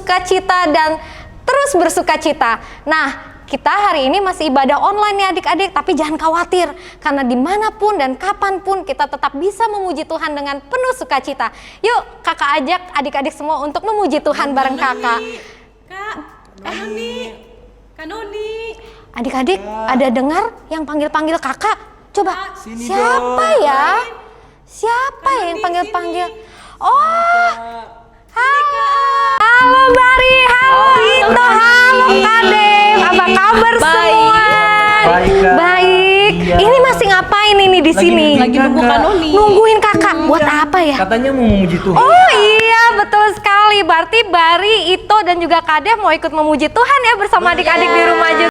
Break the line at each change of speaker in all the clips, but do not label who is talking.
sukacita dan terus bersukacita. Nah, kita hari ini masih ibadah online nih adik-adik, tapi jangan khawatir, karena dimanapun dan kapanpun kita tetap bisa memuji Tuhan dengan penuh sukacita. Yuk, kakak ajak adik-adik semua untuk memuji Tuhan bareng kakak.
Kak Noni.
Adik-adik, ada dengar yang panggil-panggil kakak? Coba, siapa ya? Siapa yang panggil-panggil? Oh, halo Bari, halo Ito, halo Kadem. Apa kabar semua? Baik. Ini masih ngapain ini di sini?
Lagi nunggu Kak Noni.
Nungguin kakak. Buat apa ya?
Katanya mau memuji Tuhan.
Oh iya, betul sekali. Berarti Bari, Ito dan juga Kadem mau ikut memuji Tuhan ya bersama adik-adik di rumah juga.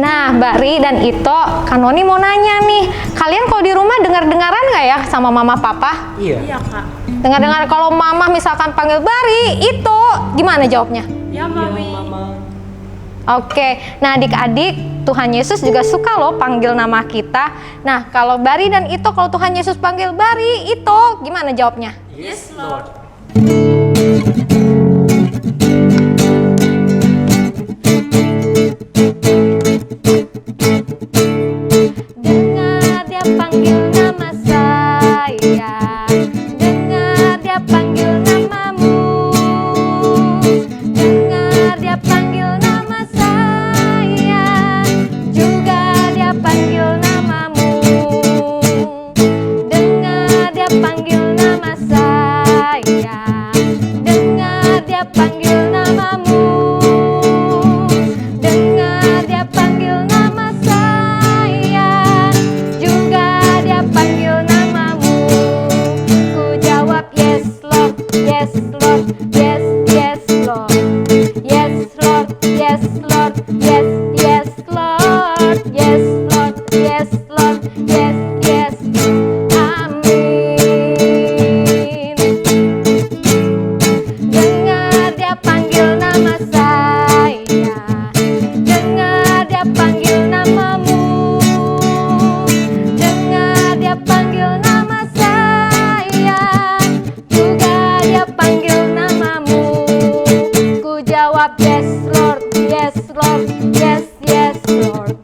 Nah, Bari dan Ito, Kak Noni mau nanya nih, kalian kalau di rumah dengar-dengaran nggak ya sama mama papa?
Iya Kak.
Dengar-dengar kalau mama misalkan panggil Bari, Ito, gimana jawabnya?
Ya Mami.
Oke, nah adik-adik, Tuhan Yesus juga suka loh panggil nama kita. Nah, kalau Bari dan Ito, kalau Tuhan Yesus panggil Bari, Ito, gimana jawabnya?
Yes Lord.
Dengar dia panggil nama saya, dengar dia panggil namamu, dengar dia panggil nama saya, juga dia panggil namamu, dengar dia panggil nama saya, dengar dia panggil namamu, dengar dia panggil nama saya, juga dia panggil namamu. yes Lord, yes, yes Lord, yes Lord, yes Lord, yes, yes Lord, yes Lord, yes Lord, yes, yes, amin. Dengar dia panggil nama saya, dengar dia panggil namamu, dengar dia panggil nama saya, juga dia panggil namamu. Ku jawab yes Lord, yes Lord, yes, yes Lord,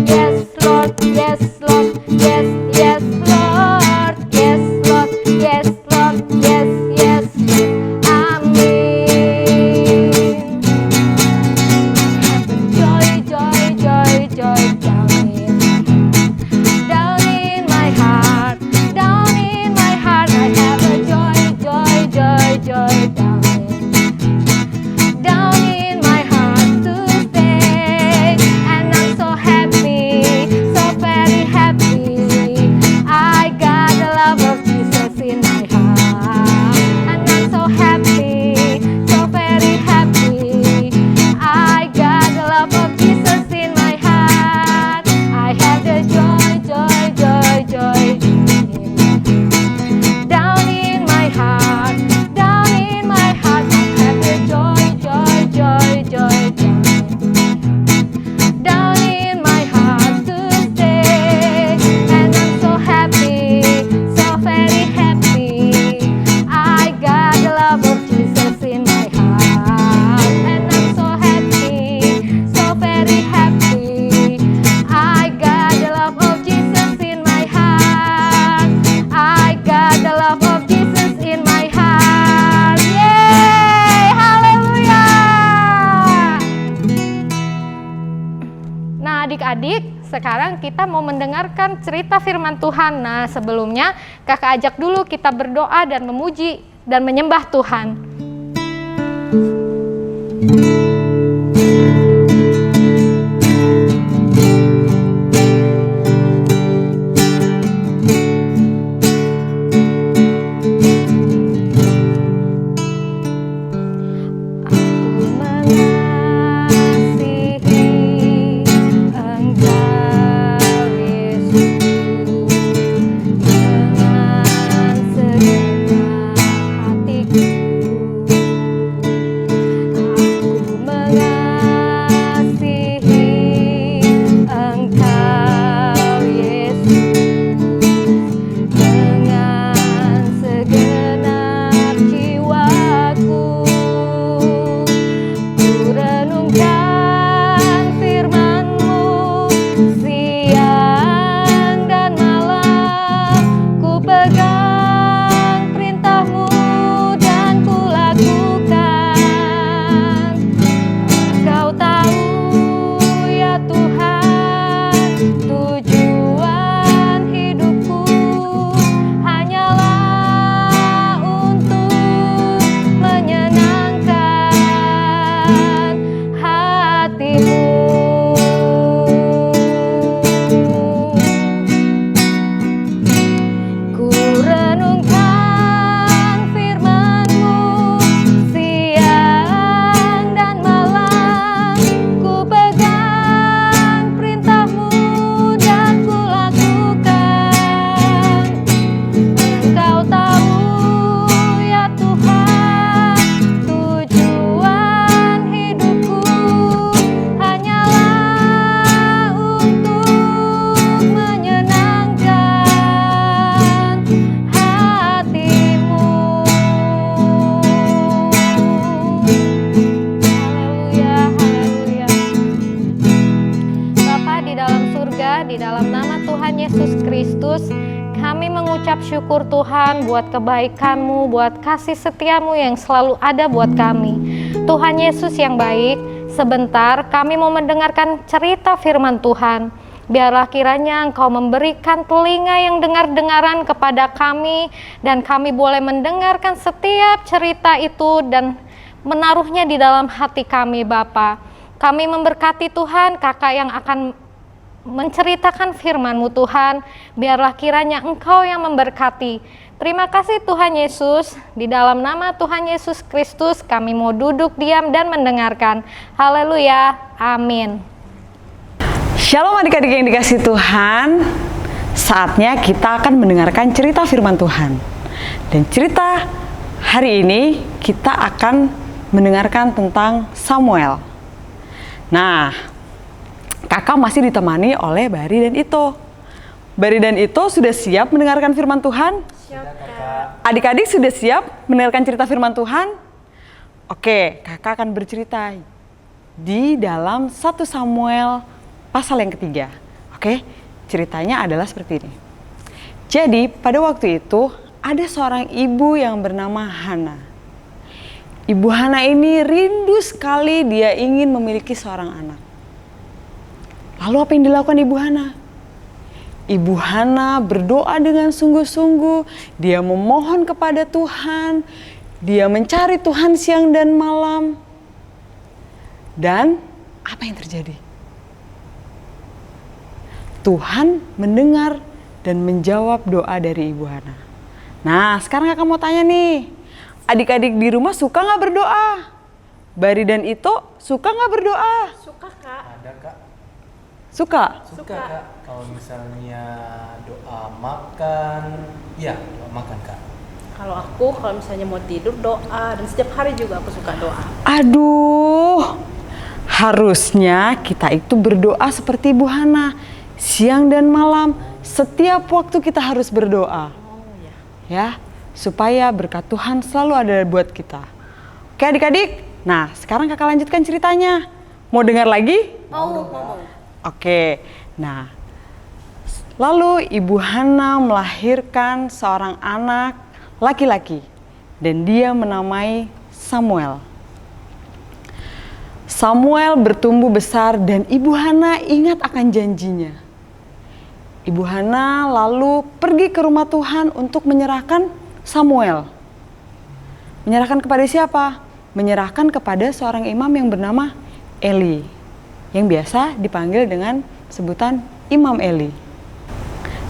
yes Lord, yes Lord, yes, yes Lord, yes Lord, yes Lord, yes, yes, amin. Joy, joy, joy, joy, down in my heart, down in my heart, I have a joy, joy, joy, joy, down in my heart to stay, and I'm so happy, so very happy. I got the love of Jesus in my heart, and I'm so happy, so very happy. I got the love of Jesus in my heart. I have the joy, joy, joy, joy down in my heart, down in my heart. I have the joy, joy, joy, joy down in my heart to stay, and I'm so happy, so very happy. I got the love of Jesus in my heart, and I'm so happy, so very happy. I got the love of Jesus in my heart. I got the love of Jesus in my heart. Yeay, haleluya. Nah, adik-adik, sekarang kita mau mendengarkan cerita firman Tuhan. Nah, sebelumnya kakak ajak dulu kita berdoa dan memuji dan menyembah Tuhan. Aku mengasihi Engkau Yesus dengan segenap hatiku. Aku mengasihi Engkau Yesus dengan segenap jiwaku. Ku renungkan firman-Mu siang dan malam. Ku pegang perintah-Mu dan ku lakukan. Engkau tahu ya Tuhan, tujuan hidupku hanyalah untuk menyenangkan hati-Mu. Ku renungkan firman-Mu siang dan malam. Ku pegang perintah-Mu dan ku lakukan. Engkau tahu ya Tuhan, tujuan hidupku hanyalah untuk menyenangkan hati-Mu. Haleluya, haleluya. Bapa di dalam surga, di dalam nama Tuhan Yesus Kristus, kami mengucap syukur Tuhan buat kebaikan-Mu, buat kasih setia-Mu yang selalu ada buat kami. Tuhan Yesus yang baik, sebentar kami mau mendengarkan cerita firman Tuhan. Biarlah kiranya Engkau memberikan telinga yang dengar-dengaran kepada kami, dan kami boleh mendengarkan setiap cerita itu dan menaruhnya di dalam hati kami Bapa. Kami memberkati Tuhan kakak yang akan menceritakan firman-Mu Tuhan. Biarlah kiranya Engkau yang memberkati. Terima kasih Tuhan Yesus, di dalam nama Tuhan Yesus Kristus kami mau duduk diam dan mendengarkan. Haleluya, amin.
Shalom adik-adik yang dikasih Tuhan. Saatnya kita akan mendengarkan cerita firman Tuhan. Dan cerita hari ini kita akan mendengarkan tentang Samuel. Nah, kakak masih ditemani oleh Bari dan Ito. Bari dan Ito sudah siap mendengarkan firman Tuhan? Adik-adik sudah siap mendengarkan cerita firman Tuhan? Oke, kakak akan bercerita di dalam 1 Samuel pasal yang ketiga. Oke, ceritanya adalah seperti ini. Jadi pada waktu itu ada seorang ibu yang bernama Hana. Ibu Hana ini rindu sekali dia ingin memiliki seorang anak. Lalu apa yang dilakukan Ibu Hana? Ibu Hana berdoa dengan sungguh-sungguh, dia memohon kepada Tuhan, dia mencari Tuhan siang dan malam. Dan apa yang terjadi? Tuhan mendengar dan menjawab doa dari Ibu Hana. Nah, sekarang kakak mau tanya nih, adik-adik di rumah suka nggak berdoa? Bari dan Ito suka nggak berdoa?
Suka Kak.
Ada Kak.
Suka?
Suka Kak. Kalau misalnya doa makan, ya doa makan Kak.
Kalau misalnya mau tidur doa, dan setiap hari juga aku suka doa.
Aduh, harusnya kita itu berdoa seperti Ibu Hana. Siang dan malam, setiap waktu kita harus berdoa. Ya, supaya berkat Tuhan selalu ada buat kita. Oke adik-adik, nah sekarang kakak lanjutkan ceritanya. Mau dengar lagi?
Mau.
Oke, nah lalu Ibu Hana melahirkan seorang anak laki-laki dan dia menamai Samuel. Samuel bertumbuh besar dan Ibu Hana ingat akan janjinya. Ibu Hana lalu pergi ke rumah Tuhan untuk menyerahkan Samuel. Menyerahkan kepada siapa? Menyerahkan kepada seorang imam yang bernama Eli, yang biasa dipanggil dengan sebutan Imam Eli.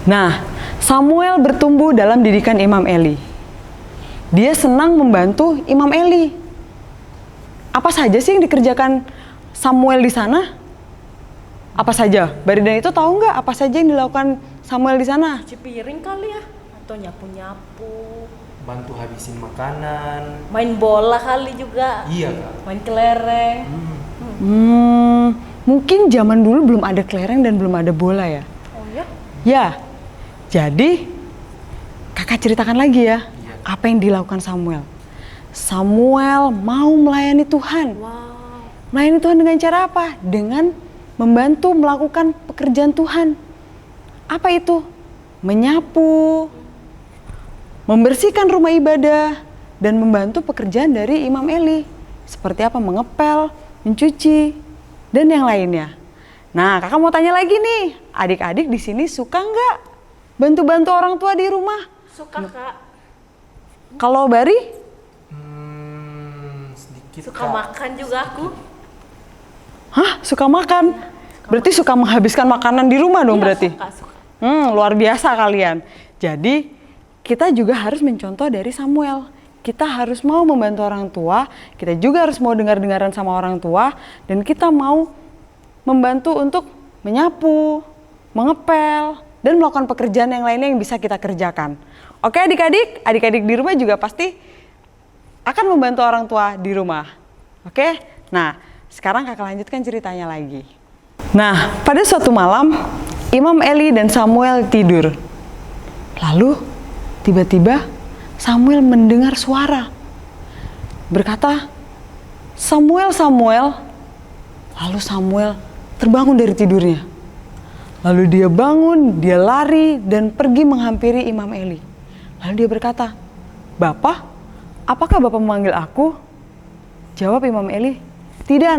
Nah, Samuel bertumbuh dalam didikan Imam Eli. Dia senang membantu Imam Eli. Apa saja sih yang dikerjakan Samuel di sana? Apa saja? Bari dan itu tahu nggak apa saja yang dilakukan Samuel di sana?
Cuci piring kali ya, atau nyapu-nyapu.
Bantu habisin makanan.
Main bola kali juga.
Iya Kak.
Main kelereng.
Mungkin zaman dulu belum ada kelereng dan belum ada bola ya.
Oh ya?
Ya, jadi kakak ceritakan lagi ya, apa yang dilakukan Samuel. Samuel mau melayani Tuhan.
Wow.
Melayani Tuhan dengan cara apa? Dengan membantu melakukan pekerjaan Tuhan. Apa itu? Menyapu, membersihkan rumah ibadah, dan membantu pekerjaan dari Imam Eli. Seperti apa? Mengepel, mencuci, dan yang lainnya. Nah, kakak mau tanya lagi nih, adik-adik di sini suka nggak bantu-bantu orang tua di rumah?
Suka Kak.
Kalau Bari?
Sedikit
Suka
Kak.
makan juga aku.
Hah? Suka makan? Berarti suka menghabiskan makanan di rumah dong
Iya,
berarti?
Suka.
Luar biasa kalian. Jadi kita juga harus mencontoh dari Samuel. Kita harus mau membantu orang tua, kita juga harus mau dengar-dengaran sama orang tua, dan kita mau membantu untuk menyapu, mengepel, dan melakukan pekerjaan yang lainnya yang bisa kita kerjakan. Oke adik-adik, adik-adik di rumah juga pasti akan membantu orang tua di rumah. Oke? Nah, sekarang kakak lanjutkan ceritanya lagi. Nah, pada suatu malam, Imam Eli dan Samuel tidur. Lalu, tiba-tiba Samuel mendengar suara. Berkata, Samuel, Samuel. Lalu Samuel terbangun dari tidurnya. Lalu dia bangun, dia lari dan pergi menghampiri Imam Eli. Lalu dia berkata, Bapak, apakah Bapak memanggil aku? Jawab Imam Eli, tidak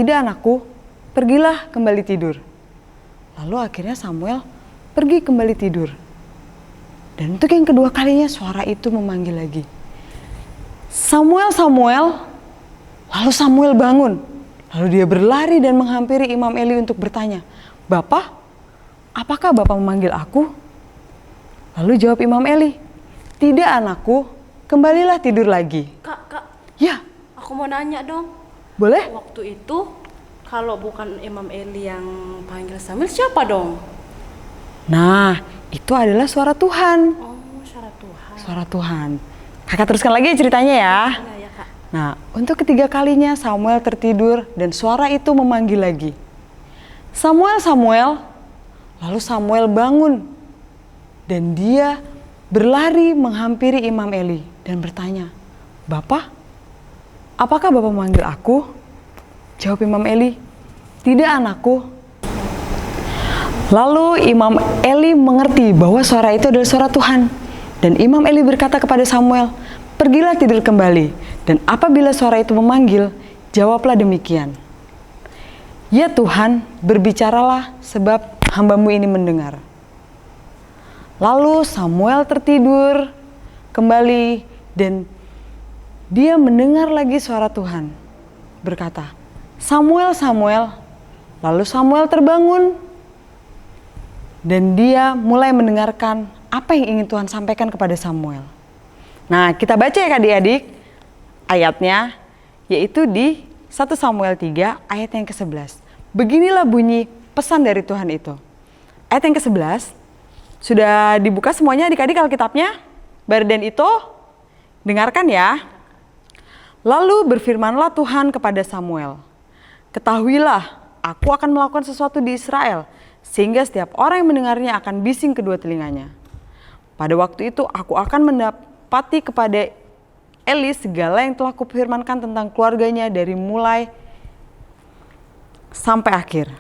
anakku, pergilah kembali tidur. Lalu akhirnya Samuel pergi kembali tidur. Dan untuk yang kedua kalinya suara itu memanggil lagi. Samuel, Samuel. Lalu Samuel bangun. Lalu dia berlari dan menghampiri Imam Eli untuk bertanya, Bapak, apakah Bapak memanggil aku? Lalu jawab Imam Eli, "Tidak anakku, kembalilah tidur lagi."
Kak,
Ya,
aku mau nanya dong.
boleh?
Waktu itu kalau bukan Imam Eli yang panggil Samuel, siapa dong?
Nah, itu adalah suara Tuhan.
Oh, syarat Tuhan.
Suara Tuhan. Kakak teruskan lagi ceritanya ya.
Iya ya, Kak.
Nah, untuk ketiga kalinya Samuel tertidur dan suara itu memanggil lagi. "Samuel, Samuel." Lalu Samuel bangun dan dia berlari menghampiri Imam Eli dan bertanya, "Bapak, apakah Bapak memanggil aku?" Jawab Imam Eli, "Tidak anakku." Lalu Imam Eli mengerti bahwa suara itu adalah suara Tuhan. Dan Imam Eli berkata kepada Samuel, "Pergilah tidur kembali, dan apabila suara itu memanggil, jawablah demikian. Ya Tuhan, berbicaralah sebab hamba-Mu ini mendengar." Lalu Samuel tertidur kembali dan dia mendengar lagi suara Tuhan. Berkata, "Samuel, Samuel." Lalu Samuel terbangun dan dia mulai mendengarkan apa yang ingin Tuhan sampaikan kepada Samuel. Nah, kita baca ya adik-adik ayatnya, yaitu di 1 Samuel 3 ayat yang ke-11. Beginilah bunyi pesan dari Tuhan itu. Ayat yang ke-11, sudah dibuka semuanya adik-adik Alkitabnya? Dan itu, dengarkan ya. Lalu berfirmanlah Tuhan kepada Samuel, "Ketahuilah, aku akan melakukan sesuatu di Israel, sehingga setiap orang yang mendengarnya akan bising kedua telinganya. Pada waktu itu aku akan mendapati kepada Eli segala yang telah kupfirmankan tentang keluarganya dari mulai sampai akhir.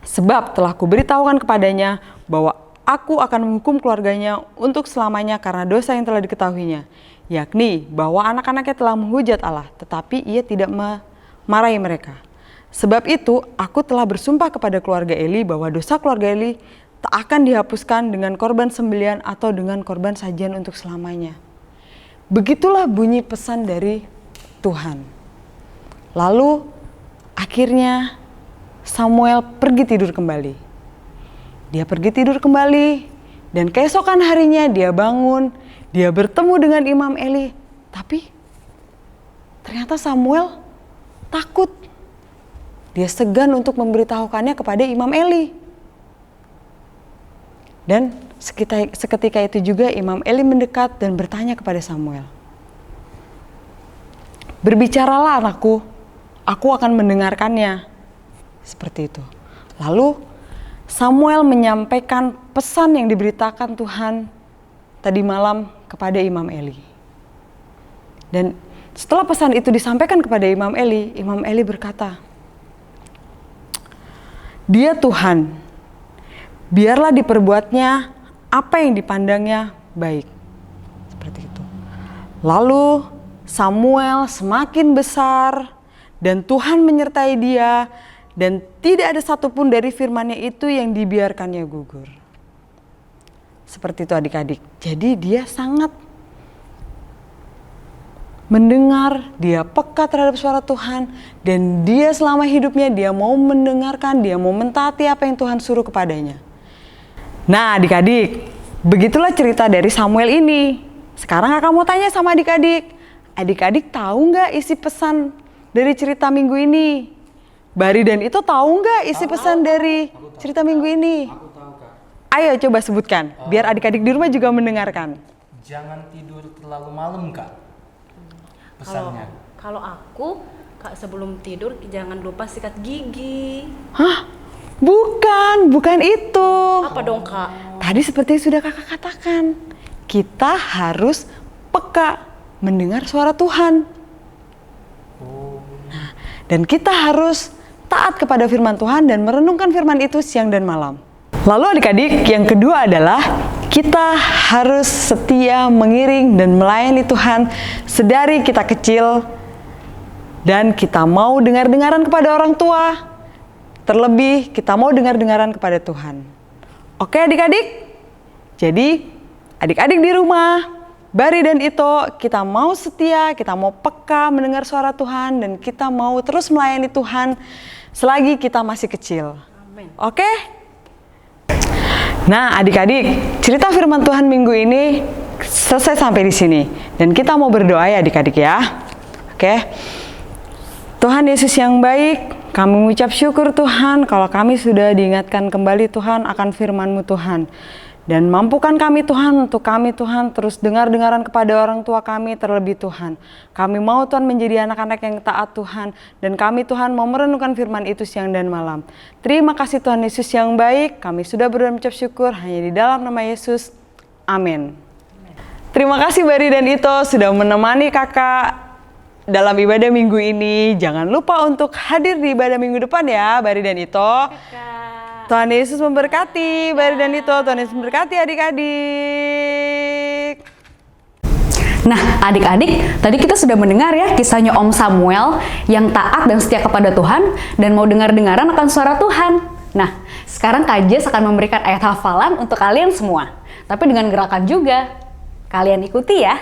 Sebab telah kuberitahukan kepadanya bahwa aku akan menghukum keluarganya untuk selamanya karena dosa yang telah diketahuinya, yakni bahwa anak-anaknya telah menghujat Allah, tetapi ia tidak memarahi mereka. Sebab itu aku telah bersumpah kepada keluarga Eli bahwa dosa keluarga Eli tak akan dihapuskan dengan korban sembelihan atau dengan korban sajian untuk selamanya." Begitulah bunyi pesan dari Tuhan. Lalu akhirnya Samuel pergi tidur kembali. Dia pergi tidur kembali dan keesokan harinya dia bangun, dia bertemu dengan Imam Eli. Tapi ternyata Samuel takut. Dia segan untuk memberitahukannya kepada Imam Eli. Dan seketika itu juga Imam Eli mendekat dan bertanya kepada Samuel, "Berbicaralah anakku, aku akan mendengarkannya." Seperti itu. Lalu Samuel menyampaikan pesan yang diberitakan Tuhan tadi malam kepada Imam Eli. Dan setelah pesan itu disampaikan kepada Imam Eli berkata, "Dia Tuhan, biarlah diperbuatnya apa yang dipandangnya baik." Seperti itu. Lalu Samuel semakin besar dan Tuhan menyertai dia dan tidak ada satupun dari firman-Nya itu yang dibiarkannya gugur. Seperti itu adik-adik. Jadi dia sangat mendengar, dia peka terhadap suara Tuhan, dan dia selama hidupnya dia mau mendengarkan, dia mau mentaati apa yang Tuhan suruh kepadanya. Nah adik-adik, begitulah cerita dari Samuel ini. Sekarang kakak mau tanya sama adik-adik, adik-adik tahu nggak isi pesan dari cerita minggu ini? Bari dan itu tahu nggak isi pesan dari cerita minggu ini?
Aku tahu, Kak.
Ayo coba sebutkan, biar adik-adik di rumah juga mendengarkan.
Jangan tidur terlalu malam, Kak. Pesannya.
Kalau aku, Kak, sebelum tidur jangan lupa sikat gigi.
Hah? Bukan itu.
Apa dong, Kak?
Tadi seperti yang sudah kakak katakan, kita harus peka mendengar suara Tuhan. Nah, dan kita harus taat kepada firman Tuhan dan merenungkan firman itu siang dan malam. Lalu adik-adik, yang kedua adalah kita harus setia mengiring dan melayani Tuhan sedari kita kecil, dan kita mau dengar-dengaran kepada orang tua, terlebih kita mau dengar-dengaran kepada Tuhan. Oke adik-adik? Jadi adik-adik di rumah, Bari dan Ito, kita mau setia, kita mau peka mendengar suara Tuhan, dan kita mau terus melayani Tuhan selagi kita masih kecil.
Amin.
Oke? Nah adik-adik, cerita firman Tuhan minggu ini selesai sampai di sini. Dan kita mau berdoa ya adik-adik ya. Oke. Tuhan Yesus yang baik, kami mengucap syukur Tuhan kalau kami sudah diingatkan kembali Tuhan akan firman-Mu Tuhan. Dan mampukan kami Tuhan untuk kami Tuhan terus dengar-dengaran kepada orang tua kami terlebih Tuhan. Kami mau Tuhan menjadi anak-anak yang taat Tuhan. Dan kami Tuhan mau merenungkan firman itu siang dan malam. Terima kasih Tuhan Yesus yang baik. Kami sudah berdoa mengucap syukur hanya di dalam nama Yesus. Amin. Terima kasih Bari dan Ito sudah menemani kakak dalam ibadah minggu ini. Jangan lupa untuk hadir di ibadah minggu depan ya Bari dan Ito. Tuhan Yesus memberkati Bari dan Ito. Tuhan Yesus memberkati adik-adik.
Nah, adik-adik, tadi kita sudah mendengar ya kisahnya Om Samuel yang taat dan setia kepada Tuhan dan mau dengar-dengaran akan suara Tuhan. Nah, sekarang Kak Jess akan memberikan ayat hafalan untuk kalian semua. Tapi dengan gerakan juga. Kalian ikuti ya.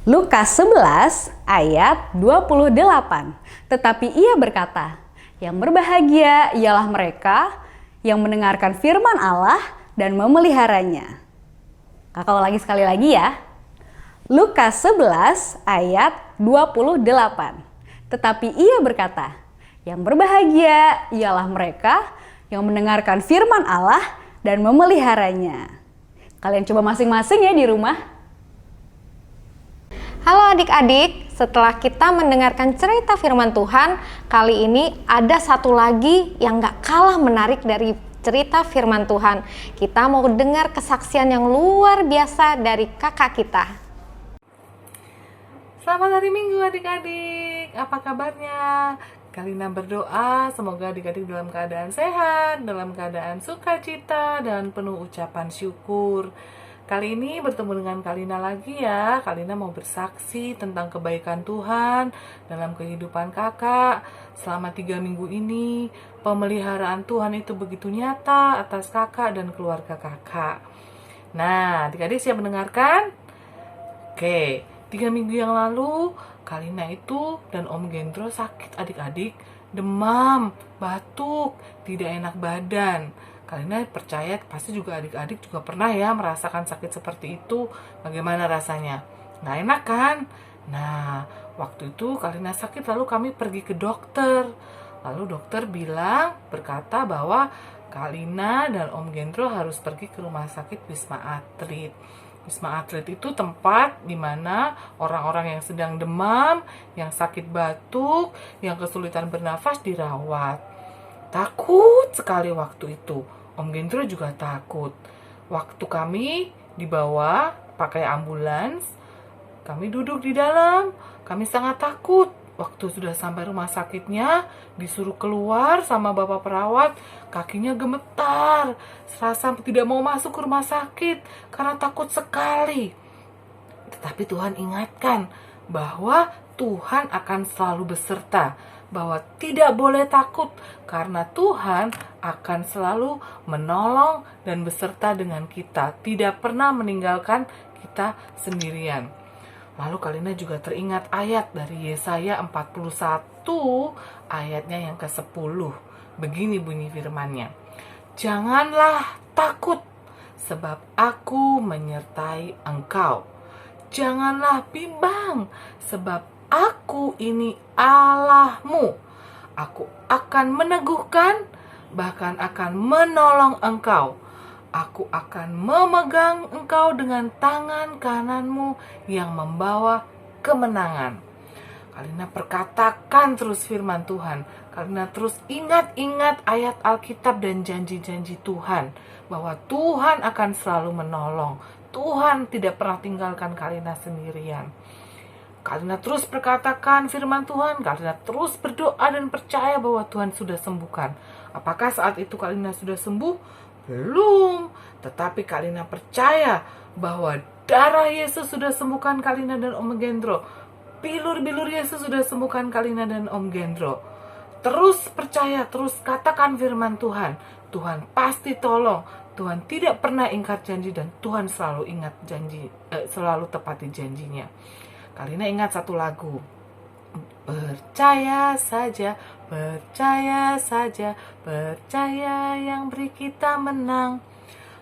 Lukas 11 ayat 28. Tetapi ia berkata, yang berbahagia ialah mereka yang mendengarkan firman Allah dan memeliharanya. Kakak ulangi sekali lagi ya. Lukas 11 ayat 28. Tetapi ia berkata, yang berbahagia ialah mereka yang mendengarkan firman Allah dan memeliharanya. Kalian coba masing-masing ya di rumah.
Halo adik-adik, setelah kita mendengarkan cerita firman Tuhan, kali ini ada satu lagi yang gak kalah menarik dari cerita firman Tuhan. Kita mau dengar kesaksian yang luar biasa dari kakak kita.
Selamat hari Minggu adik-adik, apa kabarnya? Kalina berdoa semoga adik-adik dalam keadaan sehat, dalam keadaan sukacita, dan penuh ucapan syukur. Kali ini bertemu dengan Kalina lagi ya. Kalina mau bersaksi tentang kebaikan Tuhan dalam kehidupan kakak. Selama 3 minggu ini, pemeliharaan Tuhan itu begitu nyata atas kakak dan keluarga kakak. Nah, adik-adik siap mendengarkan? Oke, 3 minggu yang lalu, Kalina itu dan Om Gendro sakit adik-adik. Demam, batuk, tidak enak badan. Kalina percaya pasti juga adik-adik juga pernah ya merasakan sakit seperti itu. Bagaimana rasanya? Nggak enak kan? Nah, waktu itu Kalina sakit lalu kami pergi ke dokter. Lalu dokter berkata bahwa Kalina dan Om Gendro harus pergi ke rumah sakit Wisma Atlet. Wisma Atlet itu tempat di mana orang-orang yang sedang demam, yang sakit batuk, yang kesulitan bernafas dirawat. Takut sekali waktu itu. Om Gendro juga takut. Waktu kami dibawa pakai ambulans, kami duduk di dalam. Kami sangat takut. Waktu sudah sampai rumah sakitnya, disuruh keluar sama bapak perawat, kakinya gemetar. Serasa tidak mau masuk ke rumah sakit karena takut sekali. Tetapi Tuhan ingatkan bahwa Tuhan akan selalu beserta. Bahwa tidak boleh takut karena Tuhan akan selalu menolong dan beserta dengan kita, tidak pernah meninggalkan kita sendirian. Lalu Kalina juga teringat ayat dari Yesaya 41 ayatnya yang ke-10. Begini bunyi firman-Nya. Janganlah takut sebab aku menyertai engkau. Janganlah bimbang sebab Aku ini Allahmu. Aku akan meneguhkan, bahkan akan menolong engkau. Aku akan memegang engkau dengan tangan kananmu yang membawa kemenangan. Kalina perkatakan terus firman Tuhan. Kalina terus ingat-ingat ayat Alkitab dan janji-janji Tuhan. Bahwa Tuhan akan selalu menolong. Tuhan tidak pernah tinggalkan Kalina sendirian. Kalina terus perkatakan firman Tuhan, Kalina terus berdoa dan percaya bahwa Tuhan sudah sembuhkan. Apakah saat itu Kalina sudah sembuh? Belum. Tetapi Kalina percaya bahwa darah Yesus sudah sembuhkan Kalina dan Om Gendro. Bilur-bilur Yesus sudah sembuhkan Kalina dan Om Gendro. Terus percaya, terus katakan firman Tuhan. Tuhan pasti tolong. Tuhan tidak pernah ingkar janji dan Tuhan selalu ingat janji, selalu tepati janjinya. Kalina ingat satu lagu. Percaya saja, percaya saja, percaya yang beri kita menang.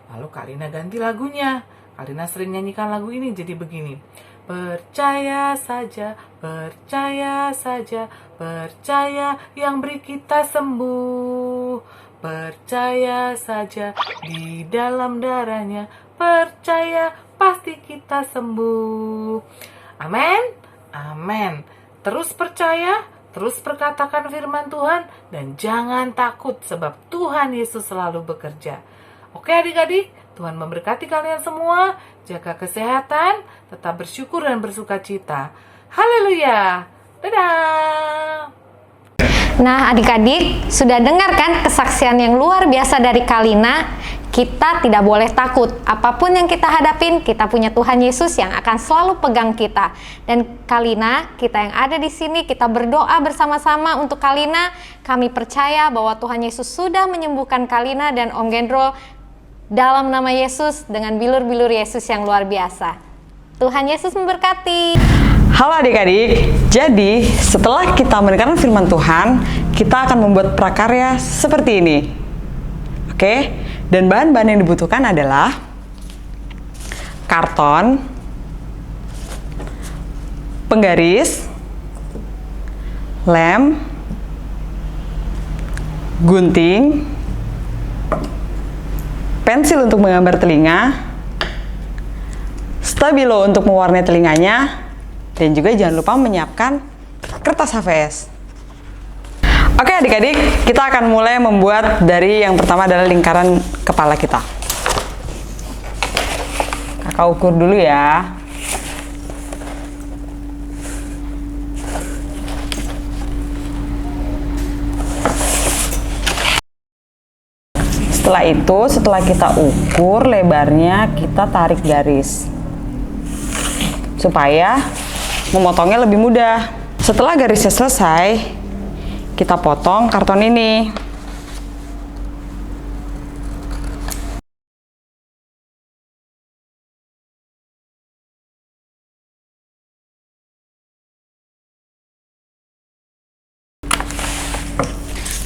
Lalu Kalina ganti lagunya. Kalina sering nyanyikan lagu ini jadi begini. Percaya saja, percaya saja, percaya yang beri kita sembuh. Percaya saja di dalam darahnya, percaya pasti kita sembuh. Amin, amin. Terus percaya, terus perkatakan firman Tuhan, dan jangan takut sebab Tuhan Yesus selalu bekerja. Oke adik-adik, Tuhan memberkati kalian semua, jaga kesehatan, tetap bersyukur dan bersuka cita. Haleluya. Dadah.
Nah, adik-adik, sudah dengarkan kesaksian yang luar biasa dari Kalina? Kita tidak boleh takut. Apapun yang kita hadapin, kita punya Tuhan Yesus yang akan selalu pegang kita. Dan Kalina, kita yang ada di sini, kita berdoa bersama-sama untuk Kalina. Kami percaya bahwa Tuhan Yesus sudah menyembuhkan Kalina dan Om Gendro dalam nama Yesus dengan bilur-bilur Yesus yang luar biasa. Tuhan Yesus memberkati.
Halo adik-adik, jadi setelah kita mendengarkan firman Tuhan, kita akan membuat prakarya seperti ini. Oke, dan bahan-bahan yang dibutuhkan adalah karton, penggaris, lem, gunting, pensil untuk menggambar telinga, stabilo untuk mewarnai telinganya, dan juga jangan lupa menyiapkan kertas HVS. Oke adik-adik, kita akan mulai membuat dari yang pertama adalah lingkaran kepala kita. Kakak ukur dulu ya. Setelah itu, setelah kita ukur lebarnya, kita tarik garis supaya memotongnya lebih mudah. Setelah garisnya selesai, kita potong karton ini.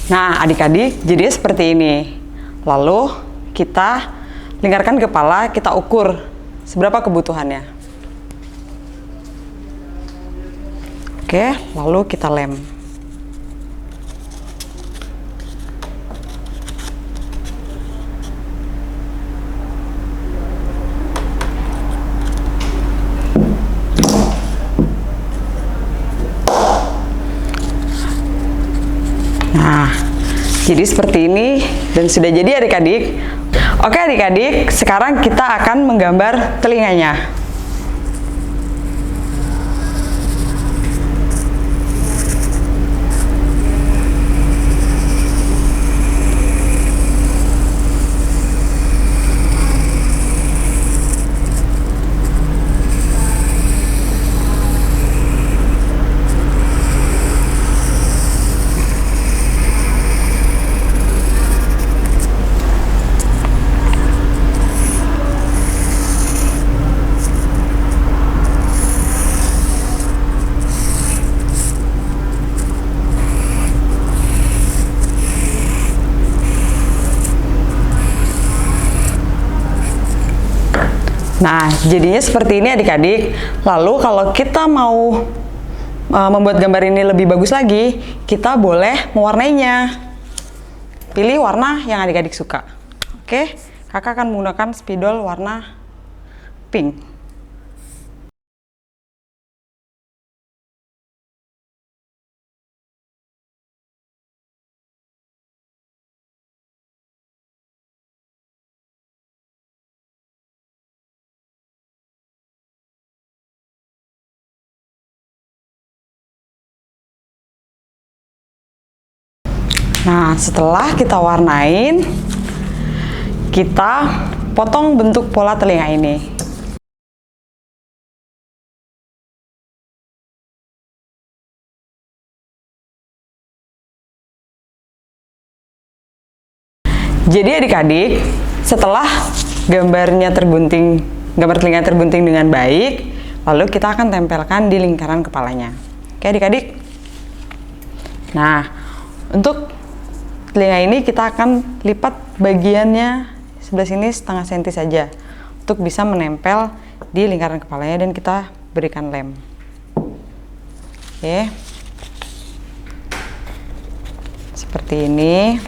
Nah, adik-adik, jadi seperti ini. Lalu kita lingkarkan kepala, kita ukur seberapa kebutuhannya. Oke, lalu kita lem. Nah, jadi seperti ini dan sudah jadi adik-adik. Oke adik-adik, sekarang kita akan menggambar telinganya. Nah, jadinya seperti ini adik-adik. Lalu kalau kita mau membuat gambar ini lebih bagus lagi, kita boleh mewarnainya. Pilih warna yang adik-adik suka. Oke, kakak akan menggunakan spidol warna pink. Nah, setelah kita warnain, kita potong bentuk pola telinga ini. Jadi adik-adik, setelah gambar telinga tergunting dengan baik, lalu kita akan tempelkan di lingkaran kepalanya. Oke adik-adik? Nah, untuk telinga ini kita akan lipat bagiannya sebelah sini setengah senti saja. untuk bisa menempel di lingkaran kepalanya dan kita berikan lem. Oke. Seperti ini.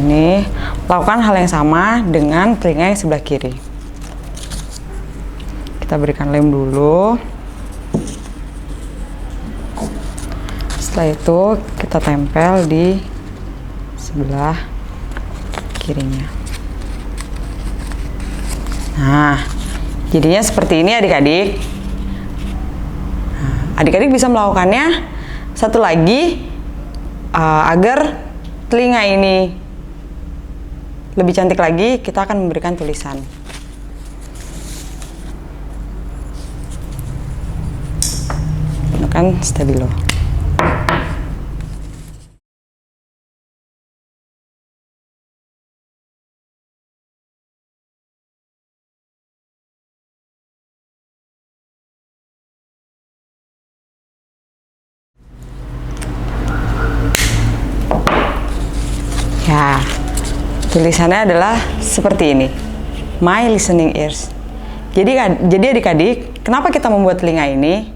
Ini, lakukan hal yang sama dengan telinga yang sebelah kiri. Kita berikan lem dulu. Setelah itu kita tempel di sebelah kirinya. Nah, jadinya seperti ini adik-adik. Nah, adik-adik bisa melakukannya satu lagi agar telinga ini lebih cantik lagi, kita akan memberikan tulisan. Gunakan stabilo. Ya, tulisannya adalah seperti ini, My Listening Ears. Jadi adik-adik, kenapa kita membuat telinga ini?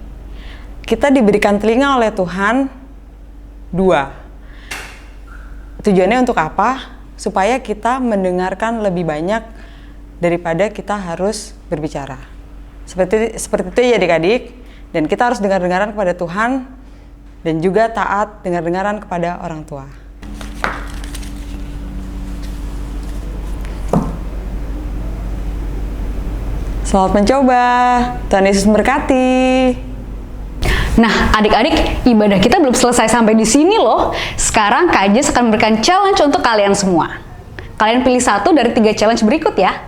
Kita diberikan telinga oleh Tuhan dua. Tujuannya untuk apa? Supaya kita mendengarkan lebih banyak daripada kita harus berbicara. Seperti itu ya adik-adik. Dan kita harus dengar-dengaran kepada Tuhan dan juga taat dengar-dengaran kepada orang tua. Selamat mencoba. Tuhan Yesus memberkati.
Nah, adik-adik, ibadah kita belum selesai sampai di sini loh. Sekarang Kak Jess akan memberikan challenge untuk kalian semua. Kalian pilih satu dari 3 challenge berikut ya.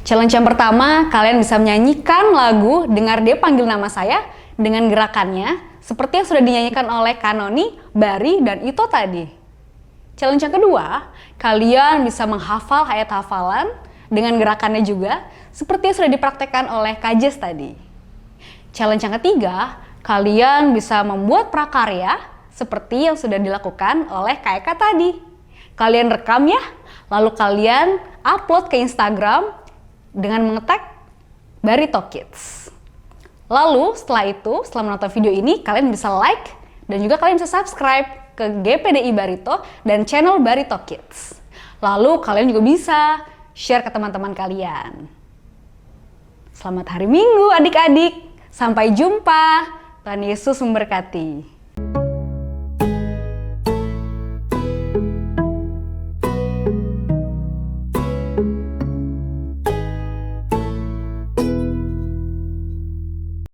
Challenge yang pertama, kalian bisa menyanyikan lagu Dengar Dia Panggil Nama Saya dengan gerakannya seperti yang sudah dinyanyikan oleh Kanoni, Bari, dan Ito tadi. Challenge yang kedua, kalian bisa menghafal ayat hafalan dengan gerakannya juga seperti yang sudah dipraktekkan oleh Kak Jess tadi. Challenge yang ketiga, kalian bisa membuat prakarya seperti yang sudah dilakukan oleh Kak Eka tadi. Kalian rekam ya, lalu kalian upload ke Instagram dengan mengetag Barito Kids. Lalu setelah itu, setelah menonton video ini, kalian bisa like dan juga kalian bisa subscribe ke GPDI Barito dan channel Barito Kids. Lalu kalian juga bisa share ke teman-teman kalian. Selamat hari Minggu adik-adik. Sampai jumpa. Tuhan Yesus memberkati.